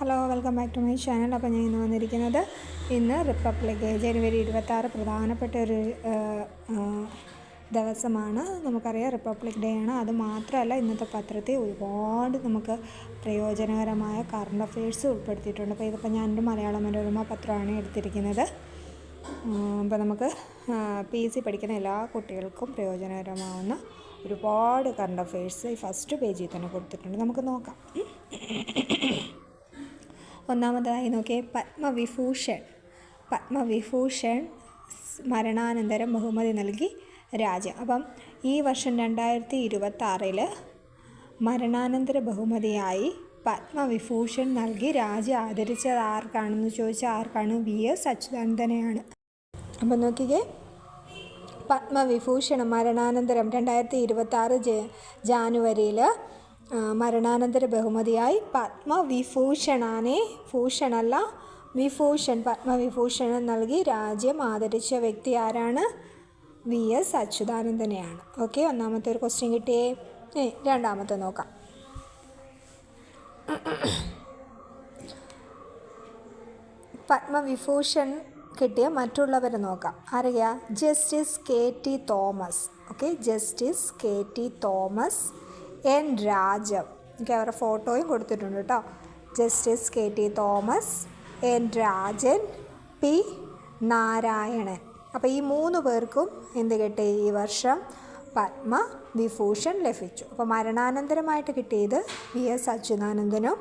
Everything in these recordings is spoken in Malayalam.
Hello, welcome back to my channel. അപ്പോൾ ഞാൻ ഇന്ന് വന്നിരിക്കുന്നത് റിപ്പബ്ലിക് ജനുവരി 26 പ്രധാനപ്പെട്ട ഒരു ദിവസമാണ്. നമുക്കറിയാം റിപ്പബ്ലിക് ഡേ ആണ്. അതുമാത്രമല്ല, ഇന്നത്തെ പത്രത്തിൽ ഒരുപാട് നമുക്ക് പ്രയോജനകരമായ കറണ്ട് അഫെയർസ് ഉൾപ്പെടുത്തിയിട്ടുണ്ട്. അപ്പോൾ ഇതിപ്പോൾ ഞാനൊരു മലയാള മനോരമ പത്രമാണ് എടുത്തിരിക്കുന്നത്. അപ്പോൾ നമുക്ക് PSC പഠിക്കുന്ന എല്ലാ കുട്ടികൾക്കും പ്രയോജനകരമാവുന്ന ഒരുപാട് കറണ്ട് അഫെയർസ് ഈ ഫസ്റ്റ് പേജിൽ തന്നെ കൊടുത്തിട്ടുണ്ട്. നമുക്ക് നോക്കാം. ഒന്നാമതായി നോക്കിയേ, പത്മവിഭൂഷൺ മരണാനന്തരം ബഹുമതി നൽകി രാജ്യം. അപ്പം ഈ വർഷം 2026 മരണാനന്തര ബഹുമതിയായി പത്മവിഭൂഷൺ നൽകി രാജ്യം ആദരിച്ചത് ആർക്കാണെന്ന് ചോദിച്ചാൽ ആർക്കാണ്? VS അച്യുതാനന്ദനെയാണ്. അപ്പം നോക്കിക്കേ, പത്മവിഭൂഷൺ മരണാനന്തരം 2026 ജാനുവരിയിൽ മരണാനന്തര ബഹുമതിയായി പത്മവിഭൂഷണാനെ, ഭൂഷണല്ല വിഭൂഷൺ, പത്മവിഭൂഷൺ നൽകി രാജ്യം ആദരിച്ച വ്യക്തി ആരാണ്? VS അച്യുതാനന്ദനെയാണ്. ഓക്കെ, ഒന്നാമത്തെ ഒരു ക്വസ്റ്റ്യൻ കിട്ടിയേ. രണ്ടാമത്തെ നോക്കാം. പത്മവിഭൂഷൺ കിട്ടിയ മറ്റുള്ളവരെ നോക്കാം. ആരെയാ? Justice KT Thomas. Okay, justice KT Thomas, N Rajam. Okay, അവരുടെ ഫോട്ടോയും കൊടുത്തിട്ടുണ്ട് കേട്ടോ. Justice KT Thomas, N Rajan, P Narayanan. അപ്പോൾ ഈ 3 പേർക്കും എന്ത് കിട്ടി? ഈ വർഷം പത്മവിഭൂഷൺ ലഭിച്ചു. അപ്പോൾ മരണാനന്തരമായിട്ട് കിട്ടിയത് VS അച്യുതാനന്ദനും,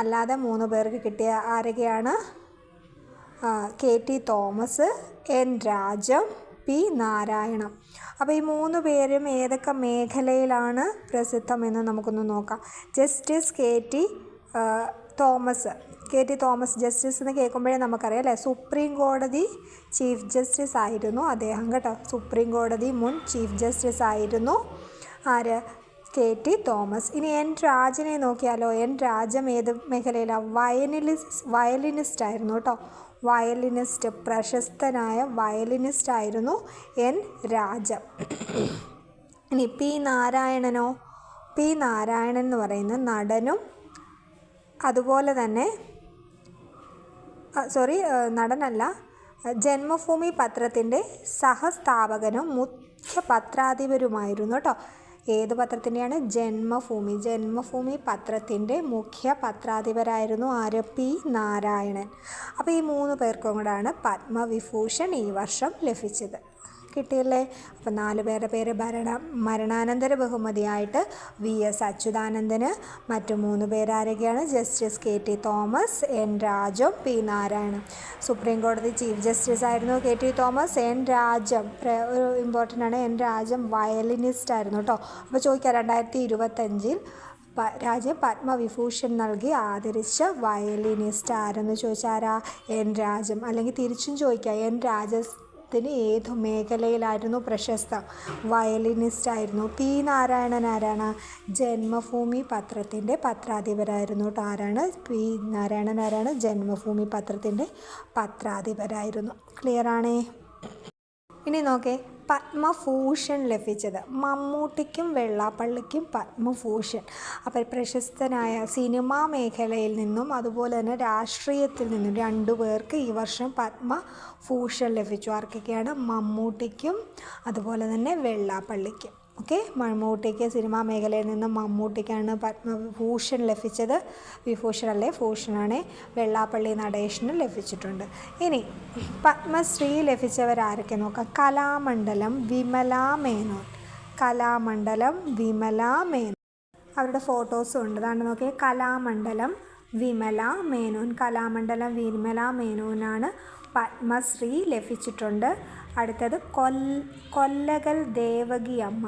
അല്ലാതെ 3 പേർക്ക് കിട്ടിയ ആരൊക്കെയാണ്? KT Thomas, N Rajam, P നാരായണം. അപ്പോൾ ഈ 3 പേരും ഏതൊക്കെ മേഖലയിലാണ് പ്രസിദ്ധമെന്ന് നമുക്കൊന്ന് നോക്കാം. ജസ്റ്റിസ് KT തോമസ് ജസ്റ്റിസ് എന്ന് കേൾക്കുമ്പോഴേ നമുക്കറിയാം അല്ലേ, സുപ്രീം കോടതി ചീഫ് ജസ്റ്റിസ് ആയിരുന്നു അദ്ദേഹം കേട്ടോ. സുപ്രീം കോടതി മുൻ ചീഫ് ജസ്റ്റിസ് ആയിരുന്നു ആര്? KT Thomas. ഇനി N രാജനെ നോക്കിയാലോ. N രാജം ഏത് മേഖലയിലാണ്? വയലിനിസ്റ്റ് ആയിരുന്നു കേട്ടോ. വയലിനിസ്റ്റ്, പ്രശസ്തനായ വയലിനിസ്റ്റ് ആയിരുന്നു N രാജം. ഇനി P നാരായണനോ? P നാരായണൻ എന്ന് പറയുന്ന നടനും അതുപോലെ തന്നെ നടനല്ല, ജന്മഭൂമി പത്രത്തിൻ്റെ സഹസ്ഥാപകനും മുഖ്യ പത്രാധിപരുമായിരുന്നു കേട്ടോ. ഏത് പത്രത്തിൻ്റെയാണ്? ജന്മഭൂമി പത്രത്തിൻ്റെ മുഖ്യ പത്രാധിപരായിരുന്നു ആര്? P നാരായണൻ. അപ്പോൾ ഈ 3 പേർക്കും കൂടാണ് പത്മവിഭൂഷൺ ഈ വർഷം ലഭിച്ചത്. കിട്ടിയല്ലേ? അപ്പോൾ 4 പേരുടെ പേര് മരണാനന്തര ബഹുമതിയായിട്ട് VS അച്യുതാനന്ദന്, മറ്റു 3 പേരാരൊക്കെയാണ്? Justice KT Thomas, N Rajam, P Narayanan. Supreme കോടതി ചീഫ് ജസ്റ്റിസ് ആയിരുന്നു KT തോമസ്. N രാജം ഒരു ഇമ്പോർട്ടൻ്റ് ആണ്. N രാജം വയലിനിസ്റ്റ് ആയിരുന്നു കേട്ടോ. അപ്പോൾ ചോദിക്കാം, 2025 രാജ്യം പത്മവിഭൂഷൺ നൽകി ആദരിച്ച വയലിനിസ്റ്റ് ആരെന്ന് ചോദിച്ചാൽ ആരാ? N രാജം. അല്ലെങ്കിൽ തിരിച്ചും ചോദിക്കാം, N രാജത്തിന് ഏതു മേഖലയിലായിരുന്നു പ്രശസ്തം? വയലിനിസ്റ്റ് ആയിരുന്നു. P നാരായണൻ ആരാണ്? ജന്മഭൂമി പത്രത്തിൻ്റെ പത്രാധിപരായിരുന്നു കേട്ടോ. ആരാണ്? P നാരായണൻ ആരാണ്? ജന്മഭൂമി പത്രത്തിൻ്റെ പത്രാധിപരായിരുന്നു. ക്ലിയർ ആണേ? ഇനി നോക്കേ, പത്മഭൂഷൺ ലഭിച്ചത് മമ്മൂട്ടിക്കും വെള്ളാപ്പള്ളിക്കും പത്മഭൂഷൺ. അപ്പോൾ പ്രശസ്തനായ സിനിമാ മേഖലയിൽ നിന്നും അതുപോലെ തന്നെ രാഷ്ട്രീയത്തിൽ നിന്നും 2 പേർക്ക് ഈ വർഷം പത്മഭൂഷൺ ലഭിച്ചു. ആർക്കൊക്കെയാണ്? മമ്മൂട്ടിക്കും അതുപോലെ തന്നെ വെള്ളാപ്പള്ളിക്കും. ഓക്കെ, മമ്മൂട്ടിക്ക് സിനിമാ മേഖലയിൽ നിന്നും മമ്മൂട്ടിക്കാണ് പത്മഭൂഷൺ ലഭിച്ചത്. ഭൂഷണാണ്. വെള്ളാപ്പള്ളി നടേശന് ലഭിച്ചിട്ടുണ്ട്. ഇനി പത്മശ്രീ ലഭിച്ചവരാരൊക്കെ നോക്കാം. കലാമണ്ഡലം വിമല മേനോൻ. അവരുടെ ഫോട്ടോസും ഉണ്ട്. അതാണ് നോക്കിയാൽ കലാമണ്ഡലം വിമല മേനോനാണ് പത്മശ്രീ ലഭിച്ചിട്ടുണ്ട്. അടുത്തത് കൊല്ലകൽ ദേവകി അമ്മ.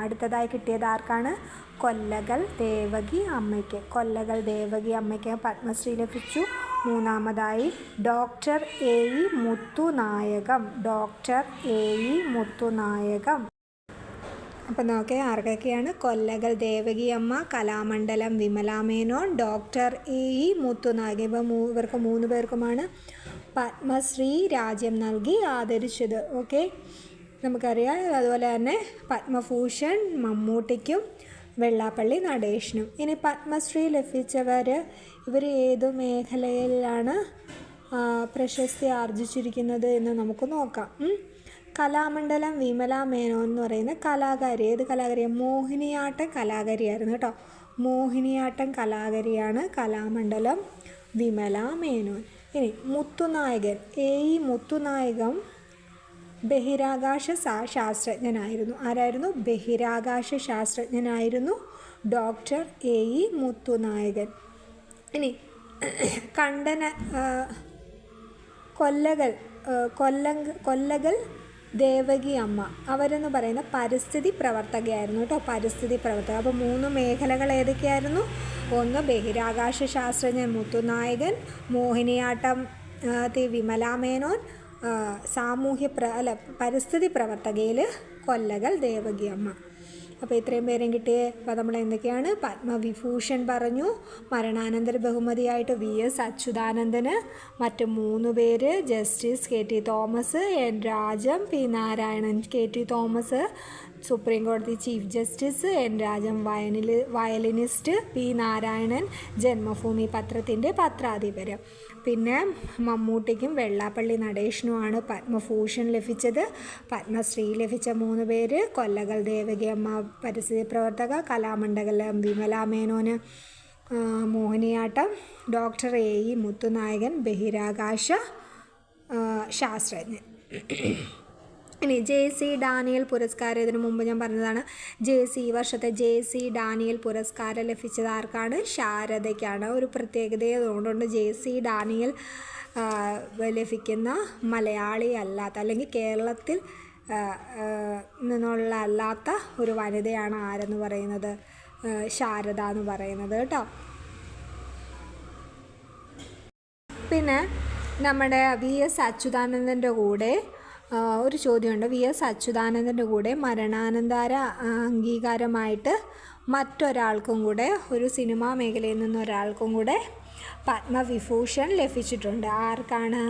അടുത്തതായി കിട്ടിയത് ആർക്കാണ്? കൊല്ലകൽ ദേവകി അമ്മയ്ക്ക് പത്മശ്രീ ലഭിച്ചു. മൂന്നാമതായി ഡോക്ടർ AE മുത്തുനായകം. അപ്പം നോക്കേ, ആർക്കൊക്കെയാണ്? കൊല്ലകൽ ദേവകി അമ്മ, കലാമണ്ഡലം വിമല മേനോൻ, ഡോക്ടർ AE മുത്തുനായകം. ഇവർക്ക് 3 പേർക്കുമാണ് പത്മശ്രീ രാജ്യം നൽകി ആദരിച്ചത്. ഓക്കെ, നമുക്കറിയാം. അതുപോലെ തന്നെ പത്മഭൂഷൺ മമ്മൂട്ടിക്കും വെള്ളാപ്പള്ളി നടേശനും. ഇനി പത്മശ്രീ ലഭിച്ചവർ ഇവർ ഏത് മേഖലയിലാണ് പ്രശസ്തി ആർജിച്ചിരിക്കുന്നത് എന്ന് നമുക്ക് നോക്കാം. കലാമണ്ഡലം വിമല മേനോൻ എന്ന് പറയുന്ന കലാകാരി, ഏത് കലാകാരിയാണ്? മോഹിനിയാട്ടം കലാകാരിയായിരുന്നു കേട്ടോ. മോഹിനിയാട്ടം കലാകാരിയാണ് കലാമണ്ഡലം വിമല മേനോൻ. ഇനി മുത്തുനായകൻ, A.E. മുത്തുനായകം ബഹിരാകാശ ശാസ്ത്രജ്ഞനായിരുന്നു. ആരായിരുന്നു? ബഹിരാകാശ ശാസ്ത്രജ്ഞനായിരുന്നു ഡോക്ടർ A.E. മുത്തുനായകൻ. ഇനി കൊല്ലകൽ ദേവകി അമ്മ, അവരെന്ന് പറയുന്ന പരിസ്ഥിതി പ്രവർത്തകയായിരുന്നു കേട്ടോ. പരിസ്ഥിതി പ്രവർത്തക. അപ്പോൾ 3 മേഖലകൾ ഏതൊക്കെയായിരുന്നു? ഒന്ന് ബഹിരാകാശ ശാസ്ത്രജ്ഞൻ മുത്തുനായകൻ, മോഹിനിയാട്ടം വിമല മേനോൻ, പരിസ്ഥിതി പ്രവർത്തകയിൽ കൊല്ലകൽ ദേവകി അമ്മ. അപ്പോൾ ഇത്രയും പേരും കിട്ടിയേ. അപ്പോൾ നമ്മൾ എന്തൊക്കെയാണ്? പത്മവിഭൂഷൺ പറഞ്ഞു, മരണാനന്തര ബഹുമതിയായിട്ട് VS അച്യുതാനന്ദന്, മറ്റ് 3 പേര് justice KT Thomas, N Rajam, P Narayanan. KT Thomas supreme കോടതി chief justice, N Rajam violinist, P Narayanan Janmabhumi പത്രത്തിൻ്റെ പത്രാധിപര്. പിന്നെ മമ്മൂട്ടിക്കും വെള്ളാപ്പള്ളി നടേശനുമാണ് പത്മഭൂഷൺ ലഭിച്ചത്. പത്മശ്രീ ലഭിച്ച 3 പേര്: കൊല്ലകൽ ദേവകി അമ്മ പരിസ്ഥിതി പ്രവർത്തക, കലാമണ്ഡലം വിമല മേനോന് മോഹിനിയാട്ടം, ഡോക്ടർ A.E. മുത്തുനായകൻ ബഹിരാകാശ ശാസ്ത്രജ്ഞൻ. ഇനി JC ഡാനിയൽ പുരസ്കാരം, ഇതിനു മുമ്പ് ഞാൻ പറഞ്ഞതാണ്. ഈ വർഷത്തെ JC ഡാനിയൽ പുരസ്കാരം ലഭിച്ചത് ആർക്കാണ്? ശാരദയ്ക്കാണ്. ഒരു പ്രത്യേകതയുള്ളതുകൊണ്ട് JC ഡാനിയൽ ലഭിക്കുന്ന മലയാളി അല്ലാത്ത, അല്ലെങ്കിൽ കേരളത്തിൽ നിന്നുള്ള അല്ലാത്ത ഒരു വനിതയാണ് ആരെന്ന് പറയുന്നത്? ശാരദ എന്ന് പറയുന്നത് കേട്ടോ. പിന്നെ നമ്മുടെ VS അച്യുതാനന്ദൻ്റെ കൂടെ ഒരു ചോദ്യമുണ്ട്. VS അച്യുതാനന്ദൻ്റെ കൂടെ മരണാനന്തര അംഗീകാരമായിട്ട് മറ്റൊരാൾക്കും കൂടെ, ഒരു സിനിമാ മേഖലയിൽ നിന്നൊരാൾക്കും കൂടെ പത്മവിഭൂഷൺ ലഭിച്ചിട്ടുണ്ട്. ആർക്കാണ്?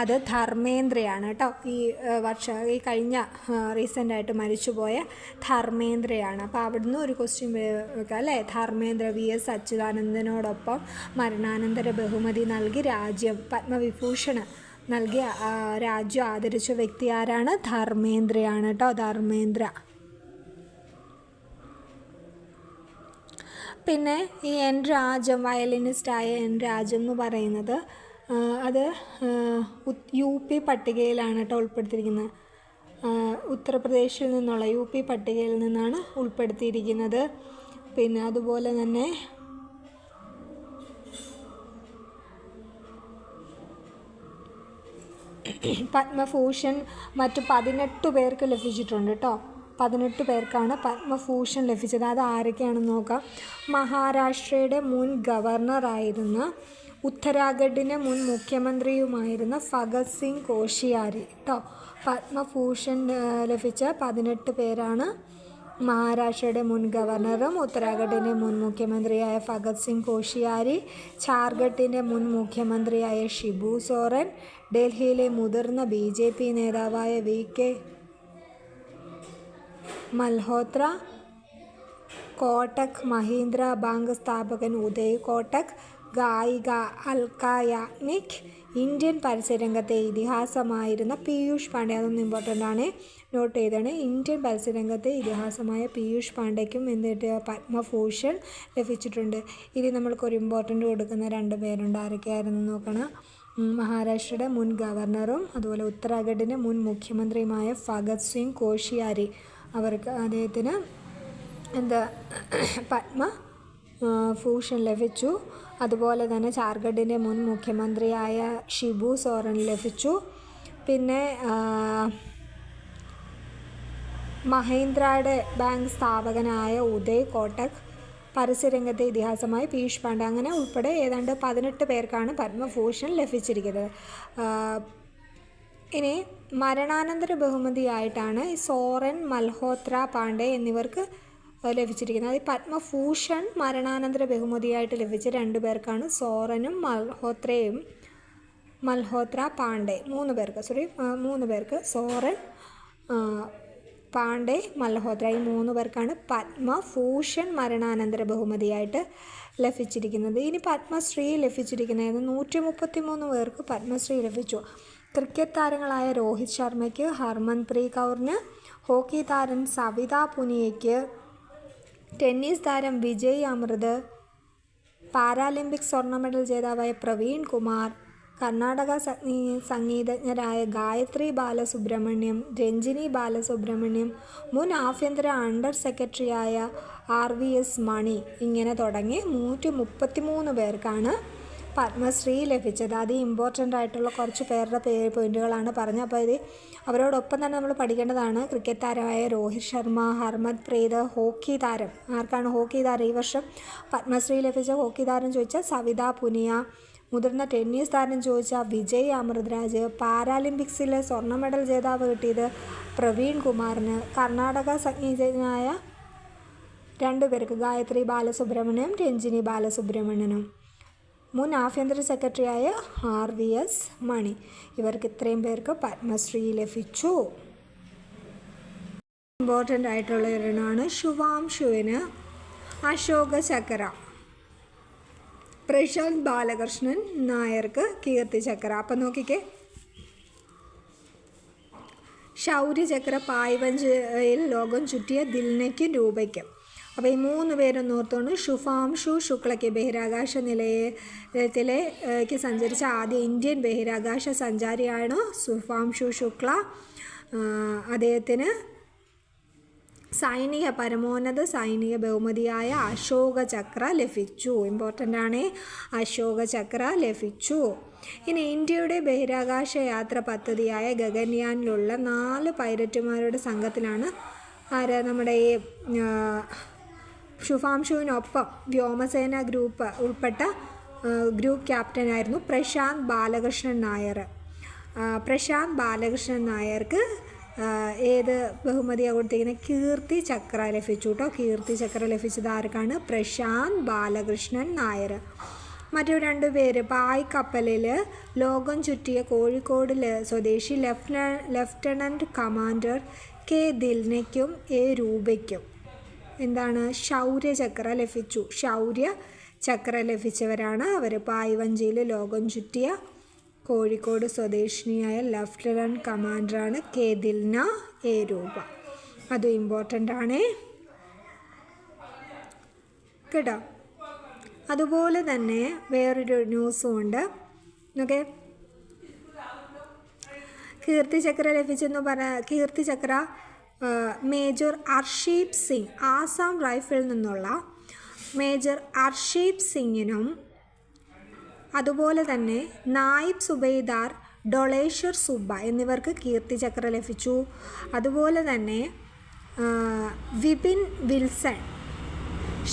അത് ധർമ്മേന്ദ്രയാണ് കേട്ടോ. ഈ കഴിഞ്ഞ റീസെൻ്റായിട്ട് മരിച്ചുപോയ ധർമ്മേന്ദ്രയാണ്. അപ്പോൾ അവിടുന്ന് ഒരു ക്വസ്റ്റ്യൻ വെക്കാം അല്ലേ? ധർമ്മേന്ദ്ര VS അച്യുതാനന്ദനോടൊപ്പം മരണാനന്തര ബഹുമതി നൽകി പത്മവിഭൂഷൺ നൽകിയ രാജ്യം ആദരിച്ച വ്യക്തി ആരാണ്? ധർമ്മേന്ദ്രയാണ് കേട്ടോ. ധർമ്മേന്ദ്ര. പിന്നെ ഈ N രാജം, വയലിനിസ്റ്റായ N രാജം എന്ന് പറയുന്നത് അത് UP പട്ടികയിലാണ് കേട്ടോ ഉൾപ്പെടുത്തിയിരിക്കുന്നത്. ഉത്തർപ്രദേശിൽ നിന്നുള്ള UP പട്ടികയിൽ നിന്നാണ് ഉൾപ്പെടുത്തിയിരിക്കുന്നത്. പിന്നെ അതുപോലെ തന്നെ പത്മഭൂഷൺ മറ്റ് 18 പേർക്ക് ലഭിച്ചിട്ടുണ്ട് കേട്ടോ. 18 പേർക്കാണ് പത്മഭൂഷൺ ലഭിച്ചത്. അത് ആരൊക്കെയാണെന്ന് നോക്കാം. മഹാരാഷ്ട്രയുടെ മുൻ ഗവർണറായിരുന്ന, ഉത്തരാഖണ്ഡിൻ്റെ മുൻ മുഖ്യമന്ത്രിയുമായിരുന്ന ഭഗത് സിംഗ് കോഷിയാരി കേട്ടോ. പത്മഭൂഷൺ ലഭിച്ച 18 പേരാണ്. മഹാരാഷ്ട്രയുടെ മുൻ ഗവർണറും ഉത്തരാഖണ്ഡിൻ്റെ മുൻ മുഖ്യമന്ത്രിയായ ഭഗത് സിംഗ് കോഷിയാരി, ഝാർഖണ്ഡിൻ്റെ മുൻ മുഖ്യമന്ത്രിയായ ഷിബു സോറൻ, ഡൽഹിയിലെ മുതിർന്ന BJP നേതാവായ VK മൽഹോത്ര, കോട്ടക് മഹീന്ദ്ര ബാങ്ക് സ്ഥാപകൻ ഉദയ് കോട്ടക്, ഗായിക അൽക്ക യാഗ്നിക്, ഇന്ത്യൻ പരസ്യരംഗത്തെ ഇതിഹാസമായിരുന്ന പീയൂഷ് പാണ്ഡെ. അതൊന്നും ഇമ്പോർട്ടൻ്റ് ആണ്, നോട്ട് ചെയ്താണ്. ഇന്ത്യൻ പരസ്യരംഗത്തെ ഇതിഹാസമായ പീയൂഷ് പാണ്ഡെക്കും എന്നിട്ട് പത്മഭൂഷൺ ലഭിച്ചിട്ടുണ്ട്. ഇത് നമ്മൾക്കൊരു ഇമ്പോർട്ടൻ്റ് കൊടുക്കുന്ന 2 പേരുണ്ട്. ആരൊക്കെയായിരുന്നു നോക്കണം. മഹാരാഷ്ട്രയുടെ മുൻ ഗവർണറും അതുപോലെ ഉത്തരാഖണ്ഡിൻ്റെ മുൻ മുഖ്യമന്ത്രിയുമായ ഭഗത് സിംഗ് കോഷിയാരി, അദ്ദേഹത്തിന് പത്മഭൂഷൺ ലഭിച്ചു. അതുപോലെ തന്നെ ഝാർഖണ്ഡിൻ്റെ മുൻ മുഖ്യമന്ത്രിയായ ഷിബു സോറൻ ലഭിച്ചു. പിന്നെ മഹീന്ദ്രയുടെ ബാങ്ക് സ്ഥാപകനായ ഉദയ് കോട്ടക്, പരസ്യരംഗത്തെ ഇതിഹാസമായ പീയൂഷ് പാണ്ഡെ, അങ്ങനെ ഉൾപ്പെടെ ഏതാണ്ട് 18 പേർക്കാണ് പത്മഭൂഷൺ ലഭിച്ചിരിക്കുന്നത്. ഇനി മരണാനന്തര ബഹുമതിയായിട്ടാണ് സോറൻ, മൽഹോത്ര, പാണ്ഡെ എന്നിവർക്ക് ലഭിച്ചിരിക്കുന്നത്. അത് പത്മഭൂഷൺ മരണാനന്തര ബഹുമതിയായിട്ട് ലഭിച്ച 2 പേർക്കാണ്. സോറനും മൽഹോത്ര പാണ്ഡെ 3 പേർക്ക് സോറൻ പാണ്ഡെ, മൽഹോത്ര ഈ 3 പേർക്കാണ് പത്മഭൂഷൺ മരണാനന്തര ബഹുമതിയായിട്ട് ലഭിച്ചിരിക്കുന്നത്. ഇനി പത്മശ്രീ ലഭിച്ചിരിക്കുന്നത് 133 പേർക്ക് പത്മശ്രീ ലഭിച്ചു. ക്രിക്കറ്റ് താരങ്ങളായ രോഹിത് ശർമ്മയ്ക്ക്, ഹർമൻപ്രീത് കൗറിന്, ഹോക്കി താരം സവിത പുനിയയ്ക്ക്, ടെന്നീസ് താരം വിജയ് അമൃത്, പാരാലിമ്പിക്സ് സ്വർണ്ണ മെഡൽ ജേതാവായ പ്രവീൺ കുമാർ, കർണാടക സംഗീതജ്ഞരായ ഗായത്രി ബാലസുബ്രഹ്മണ്യം, രഞ്ജിനി ബാലസുബ്രഹ്മണ്യം, മുൻ ആഭ്യന്തര അണ്ടർ സെക്രട്ടറിയായ RVS മണി, ഇങ്ങനെ തുടങ്ങി 133 പേർക്കാണ് പത്മശ്രീ ലഭിച്ചത്. അത് ഇമ്പോർട്ടൻ്റ് ആയിട്ടുള്ള കുറച്ച് പേരുടെ പോയിന്റുകളാണ് പറഞ്ഞത്. അപ്പോൾ ഇത് അവരോടൊപ്പം തന്നെ നമ്മൾ പഠിക്കേണ്ടതാണ്. ക്രിക്കറ്റ് താരമായ രോഹിത് ശർമ്മ, ഹർമൻപ്രീത്, ഹോക്കി താരം, ആർക്കാണ് ഹോക്കി താരം ഈ വർഷം പത്മശ്രീ ലഭിച്ച ഹോക്കി താരം ചോദിച്ചാൽ സവിത പുനിയ, മുതിർന്ന ടെന്നീസ് താരം ചോദിച്ചാൽ വിജയ് അമൃതരാജ്, പാരാലിമ്പിക്സിൽ സ്വർണ്ണ മെഡൽ ജേതാവ് കിട്ടിയത് പ്രവീൺ കുമാറിന്, കർണാടക സംഗീതജ്ഞനായ 2 പേർക്ക് ഗായത്രി ബാലസുബ്രഹ്മണ്യം, രഞ്ജിനി ബാലസുബ്രഹ്മണ്യനും, മുൻ ആഭ്യന്തര സെക്രട്ടറിയായ RVS മണി, ഇവർക്ക് ഇത്രയും പേർക്ക് പത്മശ്രീ ലഭിച്ചു. ഇമ്പോർട്ടൻ്റ് ആയിട്ടുള്ള ഒരെണ്ണമാണ് ശുഭാംശുവിന് അശോക ചക്ര, പ്രശാന്ത് ബാലകൃഷ്ണൻ നായർക്ക് കീർത്തി ചക്ര. അപ്പം നോക്കിക്കേ, ശൗര്യചക്ര പായ്വഞ്ചിയിൽ ലോകം ചുറ്റിയ ദിൽനയ്ക്കും രൂപയ്ക്കും. അപ്പോൾ ഈ 3 പേരൊന്നും ഓർത്തോണ്ട് ശുഭാംശു ശുക്ലയ്ക്ക് ബഹിരാകാശ നിലയത്തിലേക്ക് സഞ്ചരിച്ച ആദ്യ ഇന്ത്യൻ ബഹിരാകാശ സഞ്ചാരിയാണ് ശുഭാംശു ശുക്ല. അദ്ദേഹത്തിന് പരമോന്നത സൈനിക ബഹുമതിയായ അശോക ചക്ര ലഭിച്ചു. ഇമ്പോർട്ടൻ്റ് ആണ്, അശോക ചക്ര ലഭിച്ചു. ഇനി ഇന്ത്യയുടെ ബഹിരാകാശ യാത്ര പദ്ധതിയായ ഗഗൻയാനിലുള്ള 4 പൈലറ്റുമാരുടെ സംഘത്തിലാണ് നമ്മുടെ ഈ ശുഭാംശുവിനൊപ്പം വ്യോമസേന ഗ്രൂപ്പ് ഉൾപ്പെട്ട ഗ്രൂപ്പ് ക്യാപ്റ്റനായിരുന്നു പ്രശാന്ത് ബാലകൃഷ്ണൻ നായർ. പ്രശാന്ത് ബാലകൃഷ്ണൻ നായർക്ക് ഏത് ബഹുമതിയാണ് കൊടുത്തിരിക്കുന്നത്? കീർത്തി ചക്ര ലഭിച്ചു കേട്ടോ. കീർത്തി ചക്ര ലഭിച്ചത് ആർക്കാണ്? പ്രശാന്ത് ബാലകൃഷ്ണൻ നായർ. മറ്റു 2 പേര് പായ്ക്കപ്പലിൽ ലോകം ചുറ്റിയ കോഴിക്കോട് സ്വദേശി ലഫ്റ്റനൻറ്റ് കമാൻഡർ K ദിൽനയ്ക്കും A രൂപയ്ക്കും എന്താണ് ശൗര്യചക്ര ലഭിച്ചു. ശൗര്യചക്ര ലഭിച്ചവരാണ് അവർ. പായ്വഞ്ചിയിൽ ലോകം ചുറ്റിയ കോഴിക്കോട് സ്വദേശിനിയായ ലഫ്റ്റനൻറ്റ് കമാൻഡറാണ് K ദിൽന, A രൂപ. അതും ഇമ്പോർട്ടൻ്റ് ആണ് കേട്ടോ. അതുപോലെ തന്നെ വേറൊരു ന്യൂസും ഉണ്ട്. ഓക്കെ, കീർത്തിചക്ര ലഭിച്ചെന്ന് കീർത്തിചക്ര മേജർ അർഷീപ് സിംഗ്, ആസാം റൈഫിളിൽ നിന്നുള്ള മേജർ അർഷീപ് സിംഗിനും അതുപോലെ തന്നെ നായിബ് സുബൈദാർ ഡൊളേശ്വർ സുബ്ബ എന്നിവർക്ക് കീർത്തിചക്ര ലഭിച്ചു. അതുപോലെ തന്നെ വിപിൻ വിൽസൺ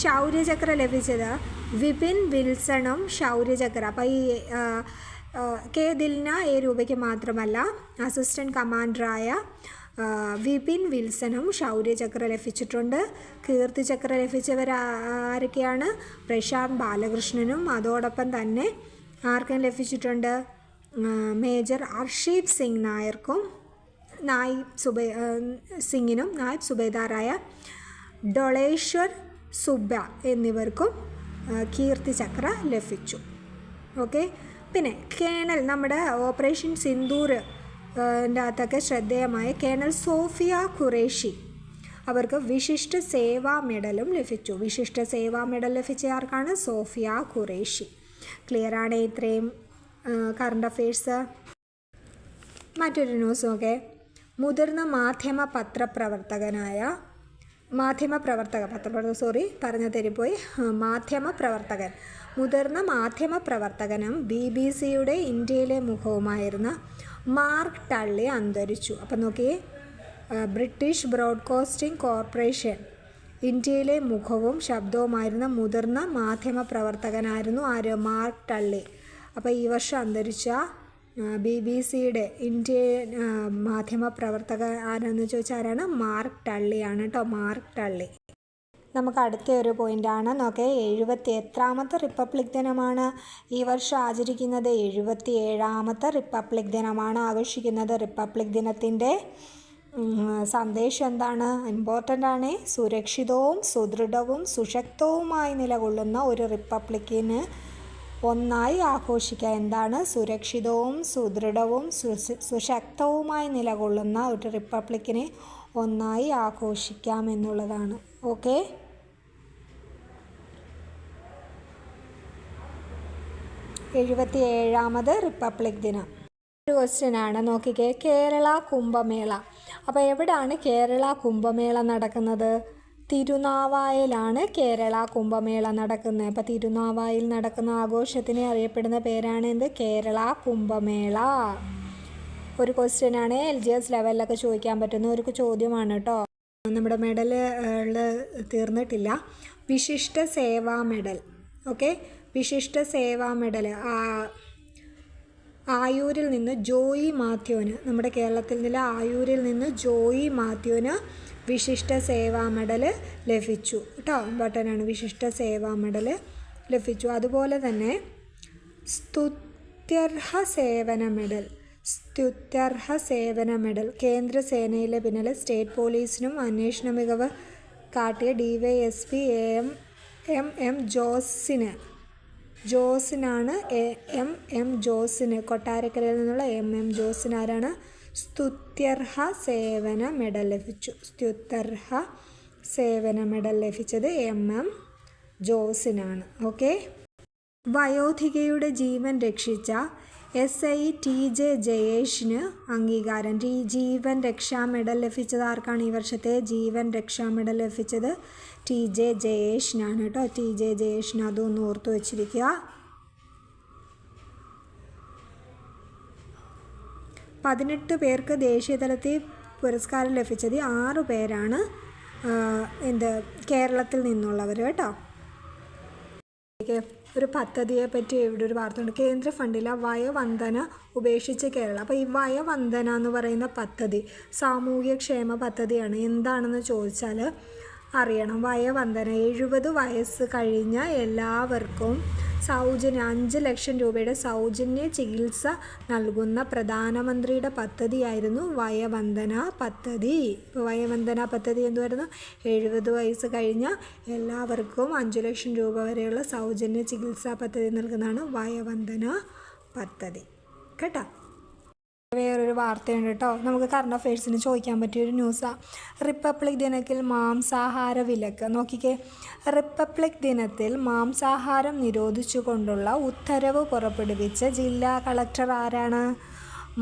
ശൗര്യചക്ര ലഭിച്ചത് വിപിൻ വിൽസണും ശൗര്യചക്ര. അപ്പോൾ ഈ K ദിൽന A രൂപയ്ക്ക് മാത്രമല്ല, അസിസ്റ്റൻറ്റ് കമാൻഡറായ വിപിൻ വിൽസണും ശൗര്യചക്ര ലഭിച്ചിട്ടുണ്ട്. കീർത്തിചക്ര ലഭിച്ചവർ ആരൊക്കെയാണ്? പ്രശാന്ത് ബാലകൃഷ്ണനും അതോടൊപ്പം തന്നെ ആർക്കും ലഭിച്ചിട്ടുണ്ട്? മേജർ അർഷീപ് സിംഗ് നായർക്കും സിംഗിനും നായിബ് സുബൈദാറായ ഡൊളേശ്വർ സുബ്ബ എന്നിവർക്കും കീർത്തിചക്ര ലഭിച്ചു. ഓക്കെ, പിന്നെ കേണൽ നമ്മുടെ ഓപ്പറേഷൻ സിന്ദൂർ അകത്തൊക്കെ ശ്രദ്ധേയമായ കേണൽ സോഫിയ ഖുറേഷി, അവർക്ക് വിശിഷ്ട സേവാ മെഡലും ലഭിച്ചു. വിശിഷ്ട സേവാ മെഡൽ ലഭിച്ച ആർക്കാണ്? സോഫിയ ഖുറേഷി. ക്ലിയറാണ് ഇത്രയും കറണ്ട് അഫെയർസ്. മറ്റൊരു ന്യൂസ് നോക്കെ, മുതിർന്ന മുതിർന്ന മാധ്യമപ്രവർത്തകനും BBC-യുടെ ഇന്ത്യയിലെ മുഖവുമായിരുന്ന മാർക്ക് ടള്ളി അന്തരിച്ചു. അപ്പം നോക്കിയേ, ബ്രിട്ടീഷ് ബ്രോഡ്കാസ്റ്റിംഗ് കോർപ്പറേഷൻ ഇന്ത്യയിലെ മുഖവും ശബ്ദവുമായിരുന്ന മുതിർന്ന മാധ്യമപ്രവർത്തകനായിരുന്നു ആര്? മാർക്ക് ടള്ളി. അപ്പോൾ ഈ വർഷം അന്തരിച്ച BBC-യുടെ ഇന്ത്യൻ മാധ്യമപ്രവർത്തക ആരാണെന്ന് ചോദിച്ചാൽ ആരാണ്? മാർക്ക് ടള്ളിയാണ് കേട്ടോ. മാർക്ക് ടള്ളി. നമുക്ക് അടുത്ത ഒരു പോയിൻ്റാണ് നോക്കേ, 78ാമത്തെ റിപ്പബ്ലിക് ദിനമാണ് ഈ വർഷം ആചരിക്കുന്നത്. 77ാമത്തെ റിപ്പബ്ലിക് ദിനമാണ് ആഘോഷിക്കുന്നത്. റിപ്പബ്ലിക് ദിനത്തിൻ്റെ സന്ദേശം എന്താണ്? ഇമ്പോർട്ടൻ്റ് ആണ്. സുരക്ഷിതവും സുദൃഢവും സുശക്തവുമായി നിലകൊള്ളുന്ന ഒരു റിപ്പബ്ലിക്കിന് ഒന്നായി ആഘോഷിക്കുക. എന്താണ്? സുരക്ഷിതവും സുദൃഢവും സുശക്തവുമായി നിലകൊള്ളുന്ന ഒരു റിപ്പബ്ലിക്കിനെ ഒന്നായി ആഘോഷിക്കാം എന്നുള്ളതാണ്. ഓക്കെ, 77ാമത് റിപ്പബ്ലിക് ദിനം. ഒരു ക്വസ്റ്റ്യനാണ്, നോക്കിക്കേ. കേരള കുംഭമേള. അപ്പോൾ എവിടെയാണ് കേരള കുംഭമേള നടക്കുന്നത്? തിരുനാവായയിലാണ് കേരള കുംഭമേള നടക്കുന്നത്. അപ്പോൾ തിരുനാവായയിൽ നടക്കുന്ന ആഘോഷത്തിനെ അറിയപ്പെടുന്ന പേരാണ് എന്ത്? കേരള കുംഭമേള. ഒരു ക്വസ്റ്റ്യനാണ്, LGS ലെവലിലൊക്കെ ചോദിക്കാൻ പറ്റുന്ന ഒരു ചോദ്യമാണ് കേട്ടോ. നമ്മുടെ മെഡൽ തീർന്നിട്ടില്ല. വിശിഷ്ട സേവാ മെഡൽ. ഓക്കെ, വിശിഷ്ട സേവാ മെഡൽ ആയൂരിൽ നിന്ന് ജോയി മാത്യുവിന്, നമ്മുടെ കേരളത്തിൽ നിന്നുള്ള ആയൂരിൽ നിന്ന് ജോയി മാത്യുവിന് വിശിഷ്ട സേവാ മെഡൽ ലഭിച്ചു കേട്ടോ. ഇമ്പോർട്ടൻ്റാണ്, വിശിഷ്ട സേവാ മെഡൽ ലഭിച്ചു. അതുപോലെ തന്നെ സ്തുത്യർഹ സേവന മെഡൽ. സ്തുത്യർഹ സേവന മെഡൽ കേന്ദ്രസേനയിലെ പിന്നിൽ സ്റ്റേറ്റ് പോലീസിനും അന്വേഷണ മികവ് കാട്ടിയ DYSP M ജോസിനാണ്. ജോസിന്, കൊട്ടാരക്കരയിൽ നിന്നുള്ള ജോസിന് ആരാണ്? സ്തുത്യർഹ സേവന മെഡൽ ലഭിച്ചു. സ്തുത്യർഹ സേവന മെഡൽ ലഭിച്ചത് ജോസിനാണ്. ഓക്കെ, വയോധികയുടെ ജീവൻ രക്ഷിച്ച SI TJ ജയേഷിന് അംഗീകാരം. ജീവൻ രക്ഷാ മെഡൽ ലഭിച്ചത് ആർക്കാണ്? ഈ വർഷത്തെ ജീവൻ രക്ഷാ മെഡൽ ലഭിച്ചത് TJ ജയേഷിനാണ് കേട്ടോ. TJ ജയേഷിന്, അതൊന്ന് ഓർത്തു വച്ചിരിക്കുക. 18 പേർക്ക് ദേശീയതലത്തിൽ പുരസ്കാരം ലഭിച്ചത് 6 പേരാണ് കേരളത്തിൽ നിന്നുള്ളവർ കേട്ടോ. ഒരു പദ്ധതിയെ പറ്റി ഇവിടെ ഒരു വാർത്തയുണ്ട്. കേന്ദ്ര ഫണ്ടിലെ വയോവന്ദന ഉപേക്ഷിച്ച് കേരളം. അപ്പോൾ ഈ വയോവന്ദന എന്ന് പറയുന്ന പദ്ധതി സാമൂഹ്യക്ഷേമ പദ്ധതിയാണ്. എന്താണെന്ന് ചോദിച്ചാൽ അറിയണം. വയോവന്ദന 70 വയസ്സ് കഴിഞ്ഞ എല്ലാവർക്കും സൗജന്യ 5 ലക്ഷം രൂപയുടെ സൗജന്യ ചികിത്സ നൽകുന്ന പ്രധാനമന്ത്രിയുടെ പദ്ധതിയായിരുന്നു വയോവന്ദന പദ്ധതി. ഇപ്പോൾ വയോവന്ദന പദ്ധതി എന്തുവായിരുന്നു? 70 വയസ്സ് കഴിഞ്ഞ എല്ലാവർക്കും 5 ലക്ഷം രൂപ വരെയുള്ള സൗജന്യ ചികിത്സാ പദ്ധതി നൽകുന്നതാണ് വയോവന്ദന പദ്ധതി കേട്ടോ. വേറൊരു വാർത്തയുണ്ട് കേട്ടോ. നമുക്ക് കറണ്ട് അഫയേഴ്സിന് ചോദിക്കാൻ പറ്റിയൊരു ന്യൂസാണ്. റിപ്പബ്ലിക് ദിനത്തിൽ മാംസാഹാര വിലക്ക്. നോക്കിക്കേ, റിപ്പബ്ലിക് ദിനത്തിൽ മാംസാഹാരം നിരോധിച്ചുകൊണ്ടുള്ള ഉത്തരവ് പുറപ്പെടുവിച്ച ജില്ലാ കളക്ടർ ആരാണ്?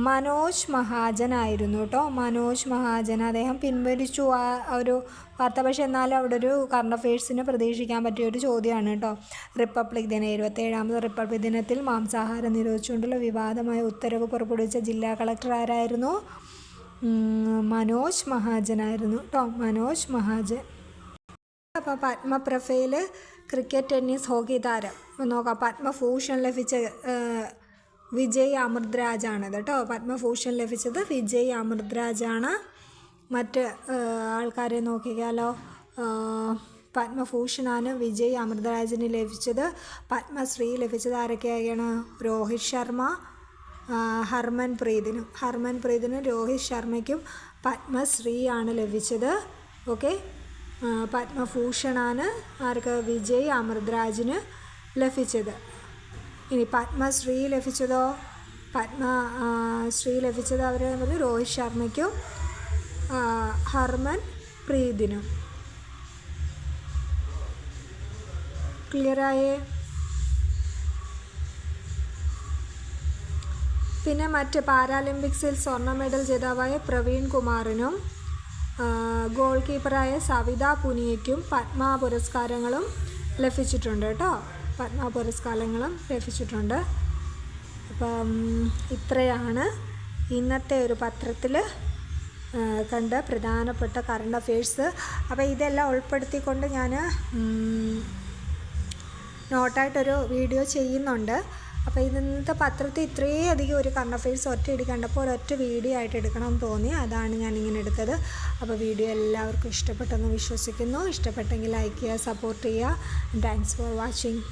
മനോജ് മഹാജൻ ആയിരുന്നു കേട്ടോ. മനോജ് മഹാജൻ, അദ്ദേഹം പിൻവലിച്ചു ആ ഒരു വാർത്ത. പക്ഷേ എന്നാലും അവിടെ ഒരു കറണ്ട് അഫയേഴ്സിന് പ്രതീക്ഷിക്കാൻ പറ്റിയ ഒരു ചോദ്യമാണ് കേട്ടോ. റിപ്പബ്ലിക് ദിനം 77ാമത് റിപ്പബ്ലിക് ദിനത്തിൽ മാംസാഹാരം നിരോധിച്ചുകൊണ്ടുള്ള വിവാദമായ ഉത്തരവ് പുറപ്പെടുവിച്ച ജില്ലാ കളക്ടർ ആരായിരുന്നു? മനോജ് മഹാജൻ ആയിരുന്നു കേട്ടോ. മനോജ് മഹാജൻ. അപ്പോൾ പത്മപ്രഭയിൽ ക്രിക്കറ്റ്, ടെന്നീസ്, ഹോക്കി താരം നോക്കാം. പത്മഭൂഷൺ ലഭിച്ച വിജയ് അമൃത്രാജാണിത് കേട്ടോ. പത്മഭൂഷൺ ലഭിച്ചത് വിജയ് അമൃത്രാജാണ്. മറ്റ് ആൾക്കാരെ നോക്കിക്കാലോ. പത്മഭൂഷണാണ് വിജയ് അമൃതരാജിന് ലഭിച്ചത്. പത്മശ്രീ ലഭിച്ചത് ആരൊക്കെയാണ്? രോഹിത് ശർമ്മ, ഹർമൻപ്രീതിനും രോഹിത് ശർമ്മയ്ക്കും പത്മശ്രീ ആണ് ലഭിച്ചത്. ഓക്കെ, പത്മഭൂഷണാണ് ആർക്ക്? വിജയ് അമൃതരാജിന് ലഭിച്ചത്. ഇനി പത്മശ്രീ ലഭിച്ചതോ? പത്മശ്രീ ലഭിച്ചത് അവർ രോഹിത് ശർമ്മയ്ക്കും ഹർമൻപ്രീതിനും. ക്ലിയറായേ? പിന്നെ മറ്റ് പാരാലിമ്പിക്സിൽ സ്വർണ്ണ മെഡൽ ജേതാവായ പ്രവീൺ കുമാറിനും ഗോൾ കീപ്പറായ സവിത പുനിയയ്ക്കും പത്മ പുരസ്കാരങ്ങളും ലഭിച്ചിട്ടുണ്ട് കേട്ടോ. പത്മ പുരസ്കാരങ്ങളും ലഭിച്ചിട്ടുണ്ട്. അപ്പം ഇത്രയാണ് ഇന്നത്തെ ഒരു പത്രത്തിൽ കണ്ട പ്രധാനപ്പെട്ട കറണ്ട് അഫയേഴ്സ്. അപ്പോൾ ഇതെല്ലാം ഉൾപ്പെടുത്തിക്കൊണ്ട് ഞാൻ നോട്ടായിട്ടൊരു വീഡിയോ ചെയ്യുന്നുണ്ട്. അപ്പോൾ ഇന്നത്തെ പത്രത്തിൽ ഇത്രയും അധികം ഒരു കറണ്ട് അഫയേഴ്സ് ഒറ്റയടി കണ്ടപ്പോൾ ഒരൊറ്റ വീഡിയോ ആയിട്ട് എടുക്കണമെന്ന് തോന്നി. അതാണ് ഞാനിങ്ങനെ എടുത്തത്. അപ്പോൾ വീഡിയോ എല്ലാവർക്കും ഇഷ്ടപ്പെട്ടെന്ന് വിശ്വസിക്കുന്നു. ഇഷ്ടപ്പെട്ടെങ്കിൽ ലൈക്ക് ചെയ്യുക, സപ്പോർട്ട് ചെയ്യുക. Thanks for watching.